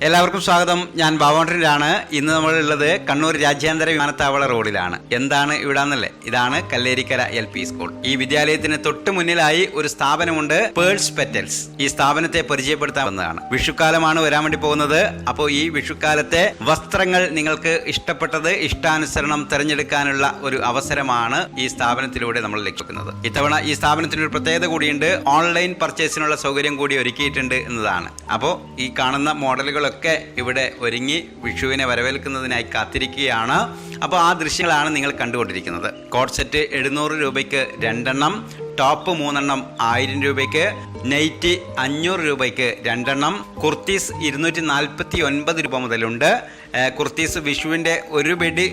എല്ലാവർക്കും സ്വാഗതം. ഞാൻ ബാബോണ്ടറിലാണ്. ഇന്ന് നമ്മളുള്ളത് കണ്ണൂർ രാജ്യാന്തര വിമാനത്താവള റോഡിലാണ്. എന്താണ് ഇവിടാന്നല്ലേ? ഇതാണ് കല്ലേരിക്കര LP സ്കൂൾ. ഈ വിദ്യാലയത്തിന് തൊട്ട് മുന്നിലായി ഒരു സ്ഥാപനമുണ്ട്, പേൾസ് പെറ്റൽസ്. ഈ സ്ഥാപനത്തെ പരിചയപ്പെടുത്താവുന്നതാണ്. വിഷുക്കാലമാണ് വരാൻ വേണ്ടി പോകുന്നത്. അപ്പോൾ ഈ വിഷുക്കാലത്തെ വസ്ത്രങ്ങൾ നിങ്ങൾക്ക് ഇഷ്ടപ്പെട്ടത് ഇഷ്ടാനുസരണം തിരഞ്ഞെടുക്കാനുള്ള ഒരു അവസരമാണ് ഈ സ്ഥാപനത്തിലൂടെ നമ്മൾ ലക്ഷ്യക്കുന്നത്. ഇത്തവണ ഈ സ്ഥാപനത്തിന് ഒരു പ്രത്യേകത കൂടിയുണ്ട്. ഓൺലൈൻ പർച്ചേസിനുള്ള സൗകര്യം കൂടി ഒരുക്കിയിട്ടുണ്ട് എന്നതാണ്. അപ്പോൾ ഈ കാണുന്ന മോഡലുകൾ ഒക്കെ ഇവിടെ ഒരുങ്ങി വിഷുവിനെ വരവേൽക്കുന്നതിനായി കാത്തിരിക്കുകയാണ്. അപ്പോൾ ആ ദൃശ്യങ്ങളാണ് നിങ്ങൾ കണ്ടുകൊണ്ടിരിക്കുന്നത്. കോട്ട് സെറ്റ് 700 രൂപയ്ക്ക് 2 എണ്ണം, ടോപ്പ് 3 എണ്ണം 1000 രൂപയ്ക്ക്, നൈറ്റി 500 രൂപയ്ക്ക് 2 എണ്ണം, കുർത്തീസ് 249 രൂപ മുതലുണ്ട്. കുർത്തീസ് വിഷുവിൻ്റെ ഒരു ബെഡ്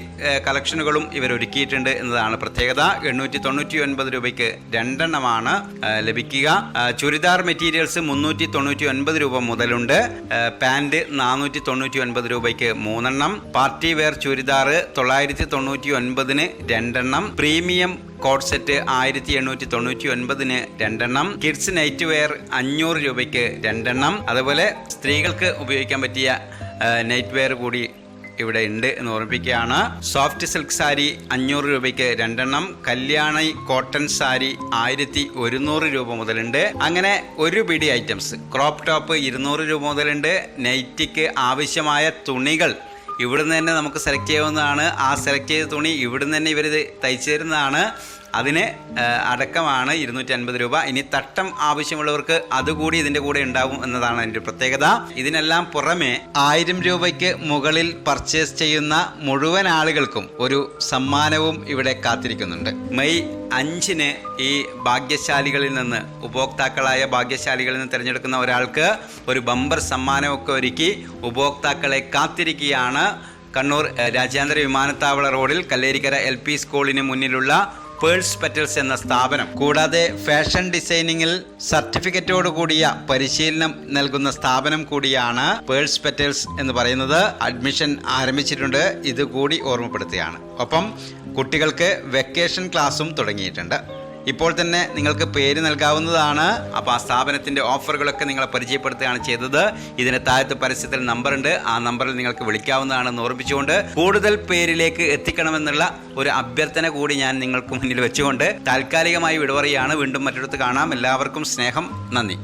കളക്ഷനുകളും ഇവർ ഒരുക്കിയിട്ടുണ്ട് എന്നതാണ് പ്രത്യേകത. 899 രൂപയ്ക്ക് 2 എണ്ണമാണ് ലഭിക്കുക. ചുരിദാർ മെറ്റീരിയൽസ് 399 രൂപ മുതലുണ്ട്. പാൻറ് 499 രൂപയ്ക്ക് 3 എണ്ണം. പാർട്ടി വെയർ ചുരിദാർ 999-ന് 2 എണ്ണം. പ്രീമിയം കോട്ട് സെറ്റ് 1899-ന് 2 എണ്ണം. കിഡ്സ് നൈറ്റ് വെയർ 500 രൂപയ്ക്ക് 2 എണ്ണം. അതുപോലെ സ്ത്രീകൾക്ക് ഉപയോഗിക്കാൻ പറ്റിയ നൈറ്റ് വെയർ കൂടി ഇവിടെ ഉണ്ട് എന്ന് ഓർമ്മിപ്പിക്കുകയാണ്. സോഫ്റ്റ് സിൽക്ക് സാരി 500 രൂപയ്ക്ക് 2 എണ്ണം. കല്യാണി കോട്ടൺ സാരി 1100 രൂപ മുതലുണ്ട്. അങ്ങനെ ഒരു പിടി ഐറ്റംസ്. ക്രോപ്പ് ടോപ്പ് 200 രൂപ മുതലുണ്ട്. നൈറ്റിക്ക് ആവശ്യമായ തുണികൾ ഇവിടുന്ന് തന്നെ നമുക്ക് സെലക്ട് ചെയ്യാവുന്നതാണ്. ആ സെലക്ട് ചെയ്ത തുണി ഇവിടുന്ന് തന്നെ ഇവർ തയ്ച്ചു തരുന്നതാണ്. അതിന് അടക്കമാണ് 250 രൂപ. ഇനി തട്ടം ആവശ്യമുള്ളവർക്ക് അതുകൂടി ഇതിൻ്റെ കൂടെ ഉണ്ടാകും എന്നതാണ് അതിൻ്റെ പ്രത്യേകത. ഇതിനെല്ലാം പുറമെ 1000 രൂപയ്ക്ക് മുകളിൽ പർച്ചേസ് ചെയ്യുന്ന മുഴുവൻ ആളുകൾക്കും ഒരു സമ്മാനവും ഇവിടെ കാത്തിരിക്കുന്നുണ്ട്. മെയ് 5-ന് ഈ ഭാഗ്യശാലികളിൽ നിന്ന്, ഉപഭോക്താക്കളായ ഭാഗ്യശാലികളിൽ നിന്ന് തിരഞ്ഞെടുക്കുന്ന ഒരാൾക്ക് ഒരു ബമ്പർ സമ്മാനമൊക്കെ ഒരുക്കി ഉപഭോക്താക്കളെ കാത്തിരിക്കുകയാണ്. കണ്ണൂർ രാജ്യാന്തര വിമാനത്താവള റോഡിൽ കല്ലേരിക്കര LP സ്കൂളിന് മുന്നിലുള്ള പേൾസ് പെറ്റൽസ് എന്ന സ്ഥാപനം. കൂടാതെ ഫാഷൻ ഡിസൈനിങ്ങിൽ സർട്ടിഫിക്കറ്റോട് കൂടിയ പരിശീലനം നൽകുന്ന സ്ഥാപനം കൂടിയാണ് പേൾസ് പെറ്റൽസ് എന്ന് പറയുന്നത്. അഡ്മിഷൻ ആരംഭിച്ചിട്ടുണ്ട്. ഇതുകൂടി ഓർമ്മപ്പെടുത്തുകയാണ്. ഒപ്പം കുട്ടികൾക്ക് വെക്കേഷൻ ക്ലാസ്സും തുടങ്ങിയിട്ടുണ്ട്. ഇപ്പോൾ തന്നെ നിങ്ങൾക്ക് പേര് നൽകാവുന്നതാണ്. അപ്പോൾ ആ സ്ഥാപനത്തിൻ്റെ ഓഫറുകളൊക്കെ നിങ്ങളെ പരിചയപ്പെടുത്തുകയാണ് ചെയ്തത്. ഇതിന് താഴത്തെ പരസ്യത്തിൽ നമ്പറുണ്ട്. ആ നമ്പറിൽ നിങ്ങൾക്ക് വിളിക്കാവുന്നതാണെന്ന് ഓർമ്മിച്ചുകൊണ്ട് കൂടുതൽ പേരിലേക്ക് എത്തിക്കണമെന്നുള്ള ഒരു അഭ്യർത്ഥന കൂടി ഞാൻ നിങ്ങൾക്ക് മുന്നിൽ വെച്ചുകൊണ്ട് താൽക്കാലികമായി വിടവറിയാണ്. വീണ്ടും മറ്റൊരിടത്ത് കാണാം. എല്ലാവർക്കും സ്നേഹം, നന്ദി.